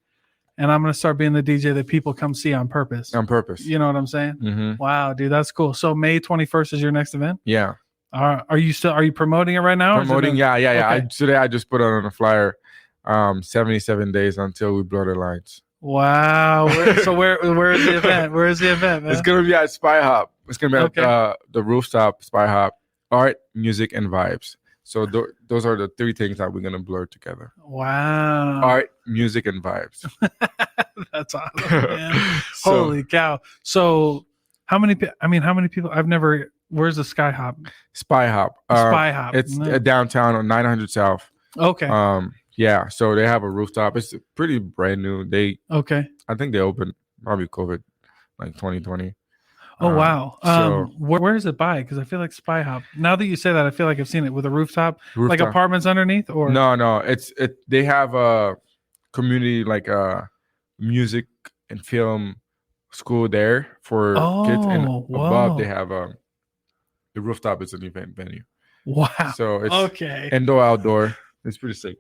And I'm going to start being the DJ that people come see on purpose. On purpose. You know what I'm saying? Mm-hmm. Wow, dude, that's cool. So May 21st is your next event? Yeah. Are you promoting it right now? Promoting, yeah. Okay. Today I just put it on a flyer. 77 days until we blow the lines. Wow. Where is the event? Where is the event, man? It's going to be at Spy Hop. It's going to be Okay. at the rooftop Spy Hop. Art, music, and vibes. So those are the three things that we're going to blur together. Wow. Art, music, and vibes. That's awesome, man. Holy cow. So how many people? Where's the Sky Hop? Spy Hop. Spy Hop. It's downtown on 900 South. Okay. Yeah. So they have a rooftop. It's pretty brand new. I think they opened probably COVID, like 2020. Oh wow. So where is it by? Because I feel like Spy Hop. Now that you say that, I feel like I've seen it with a rooftop. Like apartments underneath, or no. They have a community like a music and film school there for kids, and above they have the rooftop is an event venue. Wow. So it's okay. Indoor, outdoor. It's pretty sick.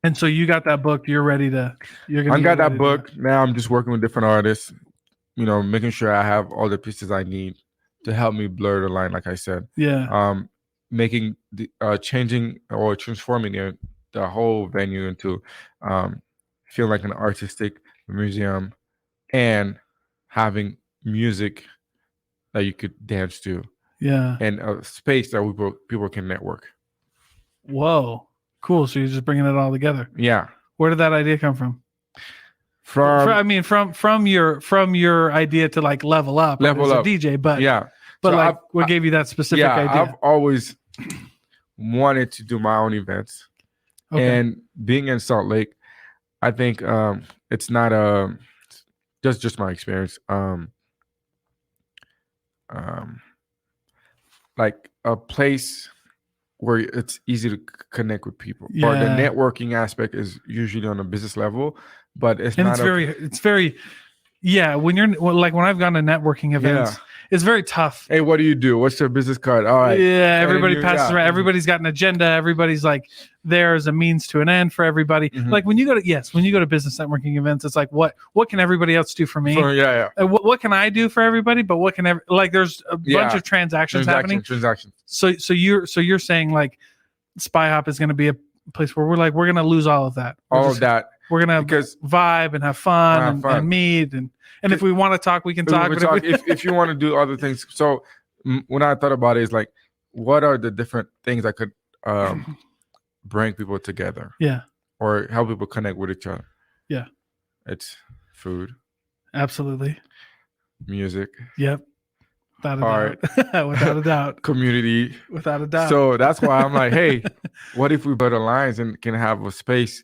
And so you got that book. You're ready to. I got that book. Now I'm just working with different artists. Making sure I have all the pieces I need to help me blur the line, like I said. Yeah. Making the changing or transforming the whole venue into feel like an artistic museum and having music that you could dance to Yeah. and a space that people can network. Whoa. Cool. So you're just bringing it all together. Yeah. Where did that idea come from? From your idea to like level up as a DJ, but yeah. But so like, what gave you that specific idea? I've always wanted to do my own events, and being in Salt Lake, I think it's not just my experience. Like a place where it's easy to connect with people. Yeah. Or the networking aspect is usually on a business level, but it's very when when I've gone to networking events, it's very tough. Hey, what do you do? What's your business card? All right. Yeah, everybody passes around. Everybody's got an agenda. Everybody's like there as a means to an end for everybody. Mhm. Like when you go to business networking events, it's like what can everybody else do for me? What can I do for everybody? But what can there's a bunch of transactions happening. So you're saying like Spy Hop is going to be a place where we're going to lose all of that. We're going to vibe and have fun and meet and if we want to talk, we can talk. If you want to do other things. So when I thought about it, it's like, what are the different things that could bring people together? Yeah. Or help people connect with each other? Yeah. It's food. Absolutely. Music. Yep. Without a art. doubt. Without a doubt. Community. Without a doubt. So that's why I'm like, hey, what if we build alliance and can have a space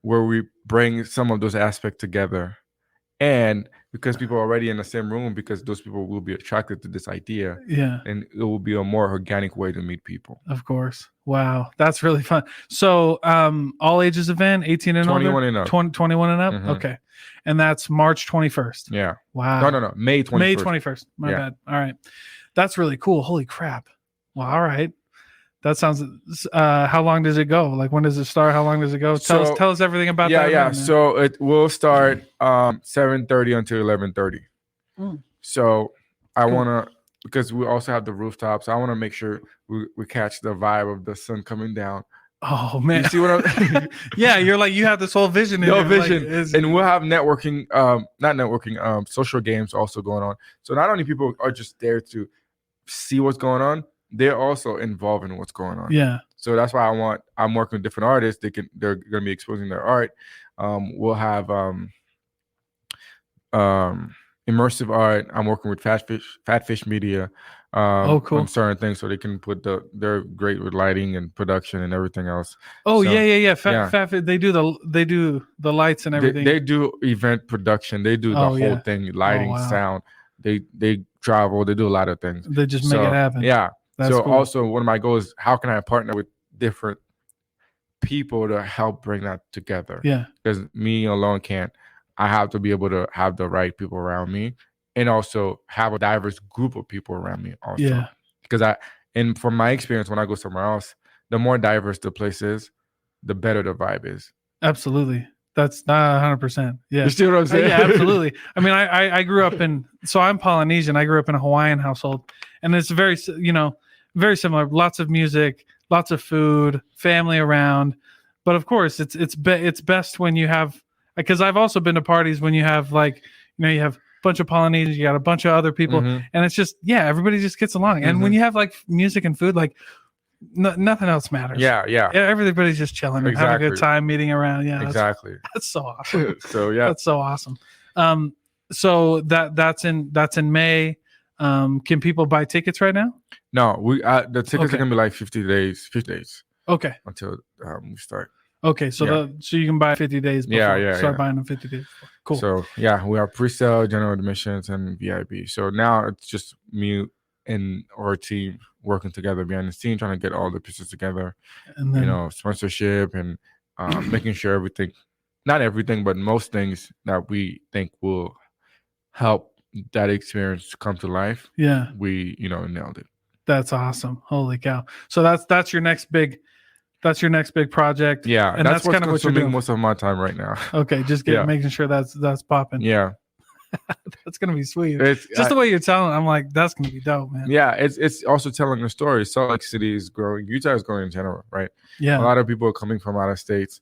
where we bring some of those aspects together? And because people are already in the same room, because those people will be attracted to this idea. Yeah. And it will be a more organic way to meet people. Of course. Wow. That's really fun. So all ages event, 18 and 21 older? and up. 21 and up? Mhm. Okay. And that's March 21st. Yeah. Wow. No. May 21st. May 21st. My bad. All right. That's really cool. Holy crap. Well, all right. That sounds. How long does it go? Like, when does it start? How long does it go? Tell us everything about that. Yeah. So it will start 7:30 until 11:30. So I want to, because we also have the rooftops. I want to make sure we catch the vibe of the sun coming down. Oh man, you see what I'm? Yeah, you're like, you have this whole vision. And we'll have networking, not networking, social games also going on. So not only people are just there to see what's going on, they're also involved in what's going on. Yeah. So that's why I'm working with different artists. They're going to be exposing their art. We'll have immersive art. I'm working with Fatfish Media cool. on certain things, so they can put they're great with lighting and production and everything else. Fat, they do the lights and everything. They do event production. They do the whole thing, lighting, sound. They travel. They do a lot of things. They just make it happen. Yeah. That's so cool. Also one of my goals is, how can I partner with different people to help bring that together? Yeah. Because me alone can't. I have to be able to have the right people around me, and also have a diverse group of people around me also. Yeah. Because from my experience, when I go somewhere else, the more diverse the place is, the better the vibe is. Absolutely. That's 100%. Yeah. You see what I'm saying? Yeah, absolutely. I mean, I grew up so I'm Polynesian. I grew up in a Hawaiian household, and it's very similar. Lots of music, lots of food, family around. But of course, it's best when you have, because I've also been to parties when you have you have a bunch of Polynesians, you got a bunch of other people, and it's just, everybody just gets along. And when you have like music and food, like nothing else matters. Yeah. Everybody's just chilling and having a good time, meeting around. Yeah, exactly. That's so awesome. That's so awesome. So that's in May. Can people buy tickets right now? No, the tickets are gonna be like 50 days. Okay. Until we start. Okay, so so you can buy 50 days before. Start buying them 50 days before. Cool. So we have pre-sale, general admissions, and VIP. So now it's just me and our team working together behind the scene, trying to get all the pieces together. And then, sponsorship and making sure not everything, but most things that we think will help that experience come to life. Yeah. We, nailed it. That's awesome. Holy cow. So that's your next big project. Yeah. And that's kind of what you're doing most of my time right now. Okay. Just making sure that's popping. Yeah. That's going to be sweet. The way you're telling, I'm like, that's going to be dope, man. Yeah. It's also telling a story. Salt Lake City is growing. Utah is growing in general, right? Yeah. A lot of people are coming from out of states,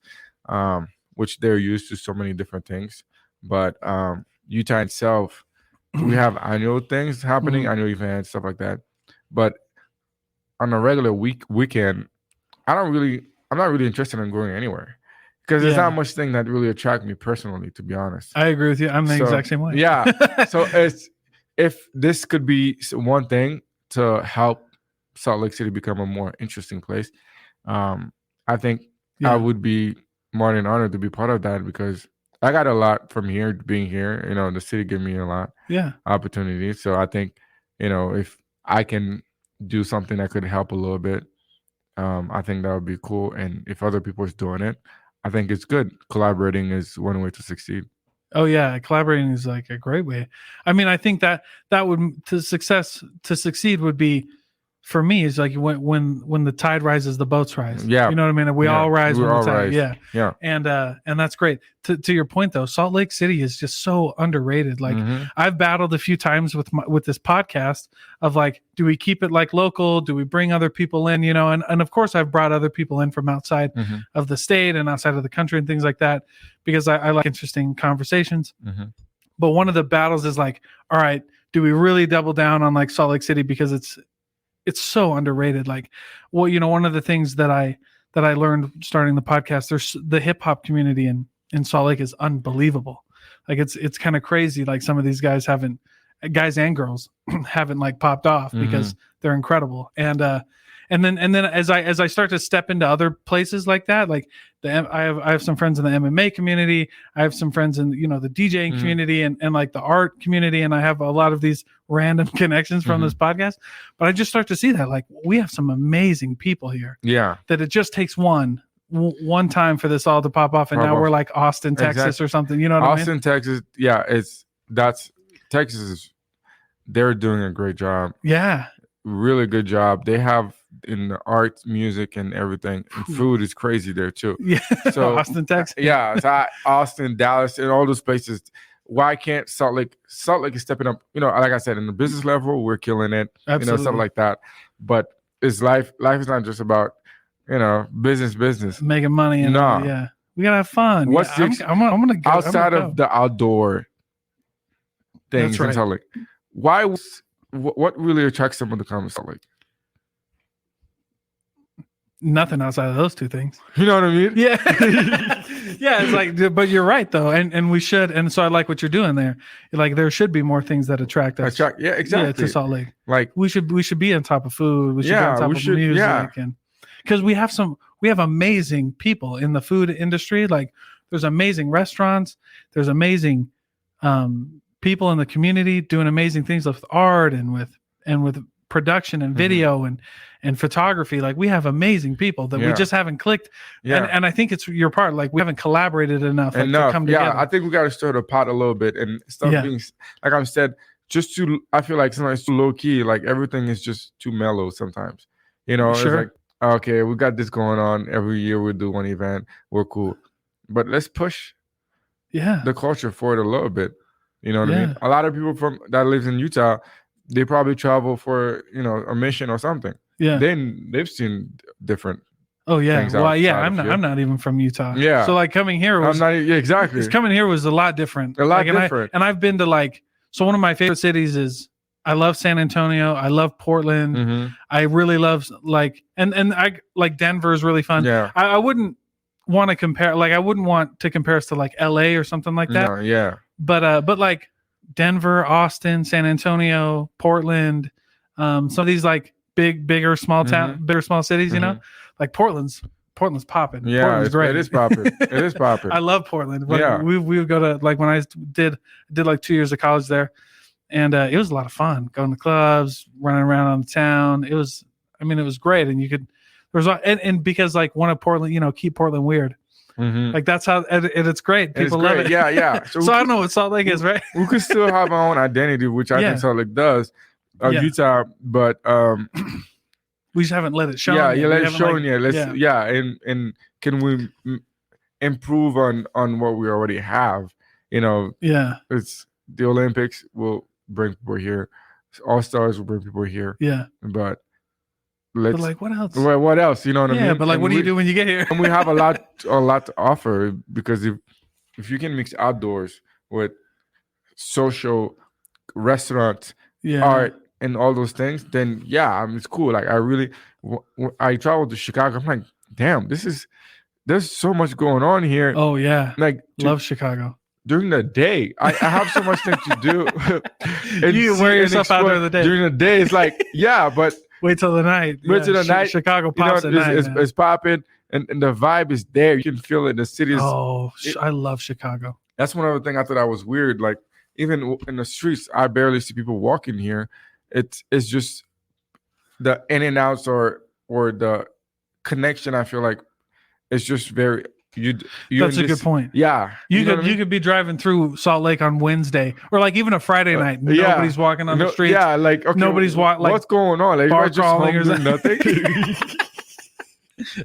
which they're used to so many different things. But Utah itself, we have annual things happening, annual events, stuff like that. But on a regular weekend, I'm not really interested in going anywhere because there's not much thing that really attract me personally, to be honest. I agree with you. I'm the exact same way. Yeah. So if this could be one thing to help Salt Lake City become a more interesting place, I think I would be more than honored to be part of that, because I got a lot from here, being here. You know, the city gave me a lot opportunities. So I think, you know, if I can do something that could help a little bit, I think that would be cool. And if other people is doing it, I think it's good. Collaborating is one way to succeed. Oh yeah, collaborating is like a great way. I mean, I think that would to succeed would be, for me, is like when the tide rises, the boats rise. Yeah, you know what I mean. We all rise when the tide. Rise. Yeah. And that's great. To your point though, Salt Lake City is just so underrated. Like I've battled a few times with this podcast of like, do we keep it like local? Do we bring other people in? You know, and of course I've brought other people in from outside of the state and outside of the country and things like that, because I like interesting conversations. But one of the battles is like, all right, do we really double down on like Salt Lake City because it's so underrated? Like, well, you know, one of the things that I learned starting the podcast, there's the hip hop community in Salt Lake is unbelievable. Like it's kind of crazy. Like some of these guys and girls haven't like popped off because they're incredible. And then as I start to step into other places like that, like I have some friends in the MMA community. I have some friends in, you know, the DJing community and like the art community. And I have a lot of these random connections from this podcast, but I just start to see that like we have some amazing people here. Yeah. That it just takes one time for this all to pop off. And now we're like Austin, Texas or something, you know what I mean? Austin, Texas. Yeah. Texas they're doing a great job. Yeah. Really good job. They have in the art, music, and everything. And food is crazy there too. Yeah. So Austin, Texas. Yeah. So Austin, Dallas, and all those places. Why can't Salt Lake? Salt Lake is stepping up. You know, like I said, in the business level, we're killing it. Absolutely. You know, stuff like that. But it's life. Life is not just about, you know, business. Making money. And yeah. We gotta have fun. What's I'm gonna go outside of the outdoor things in Salt Lake? What really attracts someone to come to Salt Lake? Nothing outside of those two things. You know what I mean? Yeah. Yeah, it's like, but you're right though. And we should, and so I like what you're doing there. Like there should be more things that attract us. Yeah, exactly. Yeah, to Salt Lake. Like we should be on top of food. We should be on top of music. And because we have amazing people in the food industry. Like there's amazing restaurants, there's amazing people in the community doing amazing things with art and with production and video and photography. Like we have amazing people that we just haven't clicked. And I think it's your part. Like we haven't collaborated enough. Like, to come together. I think we got to stir the pot a little bit and stop being, like I said, I feel like sometimes it's too low key. Like everything is just too mellow sometimes. You know, it's like, okay, we got this going on. Every year we do one event. We're cool. But let's push the culture forward a little bit. You know what I mean? A lot of people that lives in Utah, they probably travel for, you know, a mission or something. Yeah. Then they've seen different. Oh yeah. Well, yeah. I'm not even from Utah. Yeah. So like coming here was exactly. Coming here was a lot different. Different. And I've been to like, so one of my favorite cities is, I love San Antonio. I love Portland. I really love like, and I like Denver is really fun. Yeah. I wouldn't want to compare. Like I wouldn't want to compare us to like LA or something like that. No, yeah. But like Denver, Austin, San Antonio, Portland, some of these like bigger small cities, you know, like Portland's popping. Yeah, Portland's great. It is popping. It is popping. I love Portland. We would go to, like when I did like 2 years of college there, and it was a lot of fun going to clubs, running around on the town. It was great, and and because like one of Portland, you know, keep Portland weird. Like that's how it's great. People love it. Yeah. So I don't know what Salt Lake is, right? We could still have our own identity, which I think Salt Lake does. Utah, but we just haven't let it show. Let it show yet. And can we improve on what we already have? You know, it's the Olympics will bring people here. All Stars will bring people here. Yeah, but like what else? What else? You know what I mean? Yeah, but like, what do you do when you get here? And we have a lot to offer, because if you can mix outdoors with social, restaurant, art, and all those things, then yeah, I mean, it's cool. Like I traveled to Chicago. I'm like, damn, there's so much going on here. Oh yeah, Like love Chicago. During the day, I have so much things to do. You wear yourself out during the day. During the day, it's like, yeah, but wait till the night. Wait till the night. Chicago pops at night. It's popping, and the vibe is there. You can feel it. The city is. Oh, I love Chicago. That's one other thing I thought I was weird. Like even in the streets, I barely see people walking here. It's just the in and outs or the connection. I feel like it's just very. That's a good point. Yeah, you could be driving through Salt Lake on Wednesday or like even a Friday night. Nobody's walking on the streets. Yeah, like okay, nobody's walking. Like, what's going on? Like bar crawling or nothing.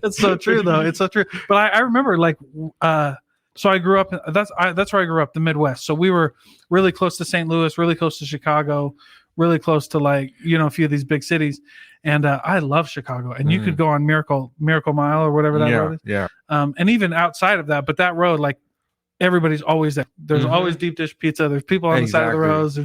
It's so true though. It's so true. But I remember like so I grew up. That's where I grew up, the Midwest. So we were really close to St. Louis, really close to Chicago, really close to like a few of these big cities. And I love Chicago. And you could go on Miracle Mile or whatever that road is. Yeah. And even outside of that, but that road, like everybody's always there. There's always deep dish pizza. There's people on the side of the roads.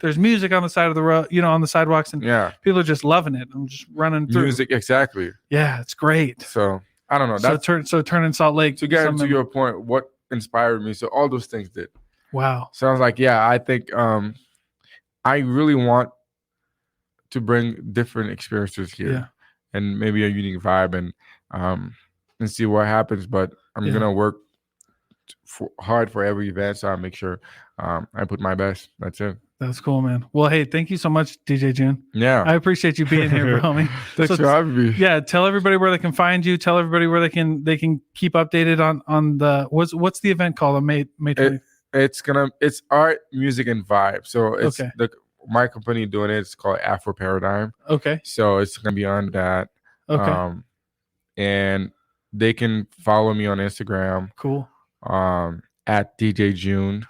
There's music on the side of the road, on the sidewalks, and people are just loving it. I'm just running through. Music, exactly. Yeah, it's great. So I don't know. Turning Salt Lake. To get to your point, what inspired me? So all those things did. Wow. So I was like, yeah, I think I really want to bring different experiences here, and maybe a unique vibe, and see what happens. But I'm gonna work hard for every event, so I make sure I put my best. That's it. That's cool, man. Well, hey, thank you so much, DJ Joune. Yeah, I appreciate you being here, homie. Thanks for having me. Yeah, tell everybody where they can find you. Tell everybody where they can keep updated on the what's the event called on May 20th? It's art, music, and vibe. So it's my company doing it. It's called Afro Paradigm. Okay. So it's gonna be on that. Okay. And they can follow me on Instagram. Cool. At DJ Joune,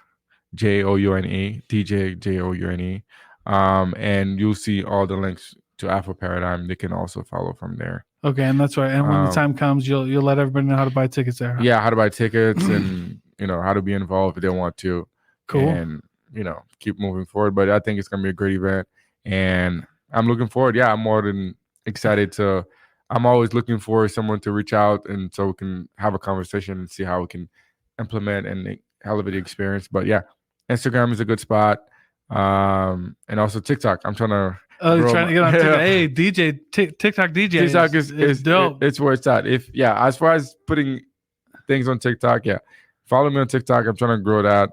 Joune, DJ Joune. And you'll see all the links to Afro Paradigm. They can also follow from there. Okay, and that's right. And when the time comes, you'll let everybody know how to buy tickets there. Huh? Yeah, how to buy tickets and how to be involved if they want to. Cool. And keep moving forward. But I think it's gonna be a great event, and I'm looking forward. Yeah, I'm more than excited to. I'm always looking for someone to reach out, and so we can have a conversation and see how we can implement and elevate the experience. But yeah, Instagram is a good spot, and also TikTok. I'm trying to. Oh, you're trying to get on TikTok. Hey, DJ, TikTok DJ. TikTok is dope. It's where it's at. As far as putting things on TikTok, follow me on TikTok. I'm trying to grow that.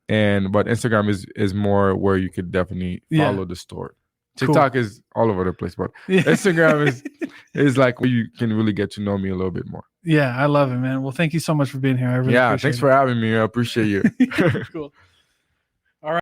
But Instagram is more where you could definitely follow the store. TikTok is all over the place, but Instagram is like where you can really get to know me a little bit more. Yeah, I love it, man. Well, thank you so much for being here. I really appreciate thanks for having me. I appreciate you. Cool.